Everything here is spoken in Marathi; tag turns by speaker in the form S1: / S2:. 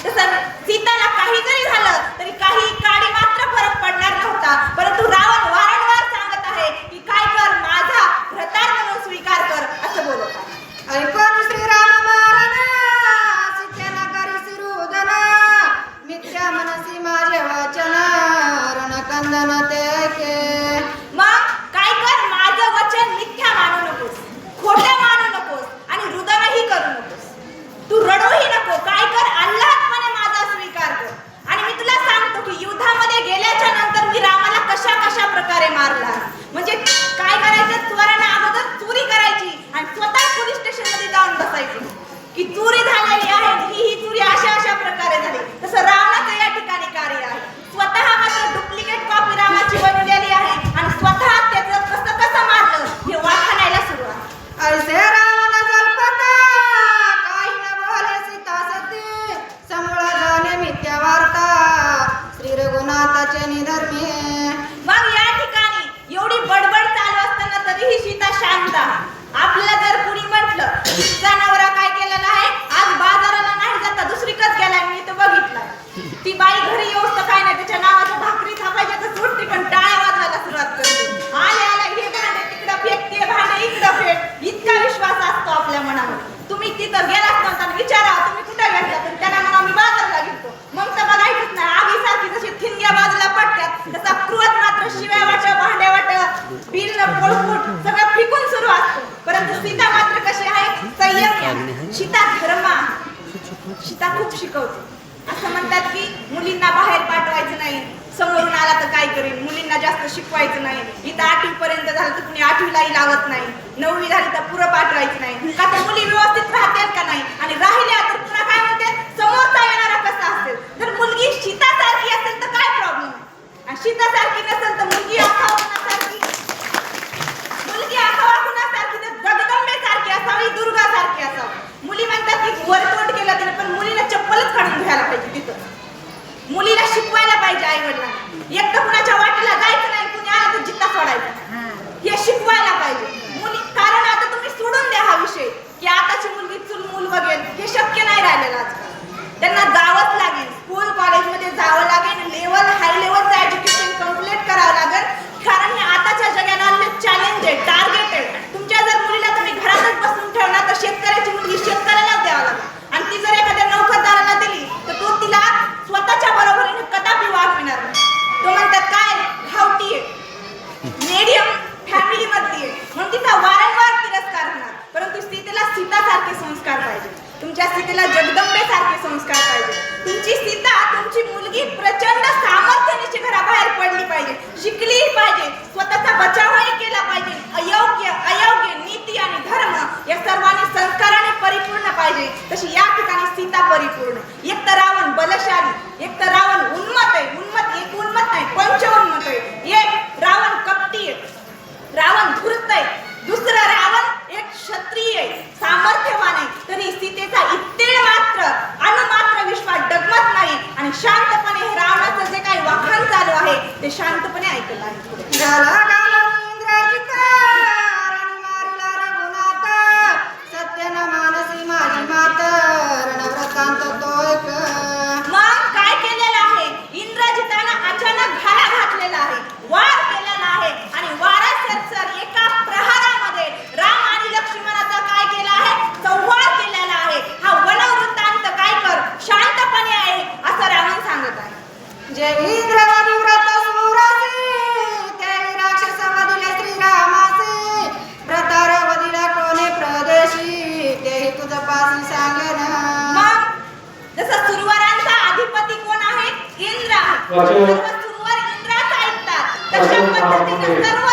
S1: तसं सीताला काही जरी झालं तरी काही काडी मात्र फरक पडणार नव्हता, परंतु रावण वारंवार सांगत आहे की काय कर, माझा भ्रतार म्हणून स्वीकार कर असं बोलत आहे.
S2: ऐकून श्रीराम मारना सीतेना करी सिरुदना मिथ्या मनसी माझे वचन रणकंदन ते ऐके.
S1: मग काय कर, माझं वचन मिथ्या मानू नकोस, खोटं मानू नकोस आणि रुदनही करू नकोस. तू रडूही नको. काय कर, अल्लाहपणे माझा स्वीकार कर. आणि मी तुला सांगतो की युद्धामध्ये गेल्याच्या नंतर मी रामाला कशा कशा प्रकारे मारला. म्हणजे काय करायचं, चोरांना अगोदर चोरी करायची आणि स्वतः पोलीस स्टेशन मध्ये जाऊन बसायची की चोरी झालेली आहे, ही चोरी अशा अशा प्रकारे झाली. तसं रावणाचं या ठिकाणी कार्य आहे. स्वतः मात्र डुप्लिकेट कॉपी रामाची बनवलेली आहे आणि स्वतः त्याचं कसं कसं मारलं हे वाखाणायला सुरू आहे.
S2: ऐसे रावण जल्पता काही न बोले सीता सती समूळ झाले मिथ्या वार्ता श्री रघुनाथाचे निधर्मी.
S1: मग या ठिकाणी एवढी बडबड चालू असताना तरीही सीता शांत आहे. आपल्याला जर कुणी म्हटलं तिचा नवरा काय केलेला आहे, आज बाजाराला नाही जाता दुसरीकच गेलाय, मी तर बघितलाय. ती बाई घरी येऊच तर काय नाही, त्याच्या नावाचं भाकरी थापायच्या तर सुटते पण टाळ्या वाजवायला सुरुवात करते. आले आले हे भांडे तिकडं फेक, ते भांडे इकडं फेक. इतका विश्वास असतो आपल्या मनावर. तुम्ही तिथं गेलाच नव्हता, विचारा तुम्ही कुठे गेला, तर त्यांना म्हणा मी बाजारला गेलो. मग तर बघायचंच नाही. आगीसारखी जशी ठिणग्या बाजूला पडतात तसा क्रोध मात्र शिव्या वाट, भांड्या वाट, बिल पोळपूट सगळं फिकून सुरू असतो. परंतु सीता मात्र कशी आहे, संयमी आहे. सीता धर्म आहे. सीता खूप शिकवते. असं म्हणतात की मुलींना बाहेर पाठवायचं नाही, समोरून आला तर काय करेल, मुलींना जास्त शिकवायचं नाही. इथं 8वी पर्यंत झालं तर कुणी 8वीलाही लावत नाही, 9वी झाली तर पुरं पाठवायचं नाही. का तर मुली व्यवस्थित राहतील का नाही, आणि राहिल्या तर पुन्हा काय म्हणते, समोरचा येणारा कसा असेल. जर मुलगी सीतासारखी असेल तर काय प्रॉब्लेम आहे, आणि सीतासारखी नसेल तर मुलगी अखावासारखी, मुलगी अखावासारखी तर जगदंबेसारखी असावी, दुर्गासारखी असावी. मुली म्हणतात की वरतोड केलं तिने, पण मुलीला चप्पलच काढून घ्यायला पाहिजे. तिथं मुलीला शिकवायला पाहिजे आई वडिलांना. एक तर कुणाच्या वाटेला जायचं नाही, कुणी आला तर जित्ता सोडायचा, हे शिकवायला पाहिजे मुली. कारण आता तुम्ही सोडून द्या हा विषय की आताची मुलगी चूल मूल बघेल, हे शक्य नाही राहिलेलं आजकाल. त्यांना जावंच लागेल, स्कूल कॉलेजमध्ये जावं लागेल, लेवल हाय लेवलचं एज्युकेशन कम्प्लीट करावं लागेल. कारण हे आताच्या जगाला चॅलेंज आहे, टार्गेट आहे. तुमच्या जर मुलीला तुम्ही घरातच बसून ठेवणार तर शेतकऱ्याची मुलगी शेतकऱ्यालाच द्यावं लागेल. आणि ती जर एखाद्या नोकरदाराला दिली तर तो तिला स्वतःच्या बरोबरीने कदापि वागविणार नाही. तो म्हणतात काय, घावटी आहे, मीडियम फॅमिली मधली आहे, म्हणून तिचा वारंवार तिरस्कार होणार. परंतु सीतेला सीतासारखे संस्कार पाहिजे, तुमच्या सीतेला जगदंबेसारखे संस्कार पाहिजे. तुमची सीता, तुमची मुलगी प्रचंड सामर्थ्याने घराबाहेर पडली पाहिजे, शिकलीही पाहिजे, स्वतःचा बचावही केला पाहिजे. अयोग्य नीती आणि धर्म या सर्वांनी संस्काराने परिपूर्ण पाहिजे. तशी या ठिकाणी सीता परिपूर्ण. एक तर रावण बलशाली, एक तर रावण उन्मत आहे. एक उन्मत नाही, पंचउन्मत आहे. एक रावण कपटी आहे, रावण धूर्त आहे. दुसरं रावण एक क्षत्रिय आहे, सामर्थ्यवान आहे. तरी सीतेचा इत्तेळ मात्र अनुमात्र विश्वास डगमत नाही आणि शांतपणे हे रावणाचं जे काही वाखाण चालू आहे ते शांतपने ऐकलं आहे.
S2: झाला घालून इंद्रजिता राणी मारिला रघुनाथ सत्य न मानसी माझी मात रणव्रतांत तो एक.
S1: मग काय केलेलं आहे, इंद्रजितानं अचानक घाला घातलेला आहे, वार केलेला आहे. आणि वारा सरसर एका प्रहारामध्ये राम आणि लक्ष्मणाचा काय केला आहे, संवाद केलेला आहे. हा वनवृत्तांत काय कर, शांतपणे आहे असं रावण सांगत आहे.
S2: जय इंद्रवादी व्रत सुरासी ते राक्षस वदिले श्रीरामासी व्रतार वदिला कोणे प्रदेशी तेही तुझ पासी सांगेन.
S1: मग जसं सुरवरांचा अधिपती कोण आहे, इंद्र आहे. सर्व सुरवर इंद्राच ऐकतात. तशा पद्धतीने सर्व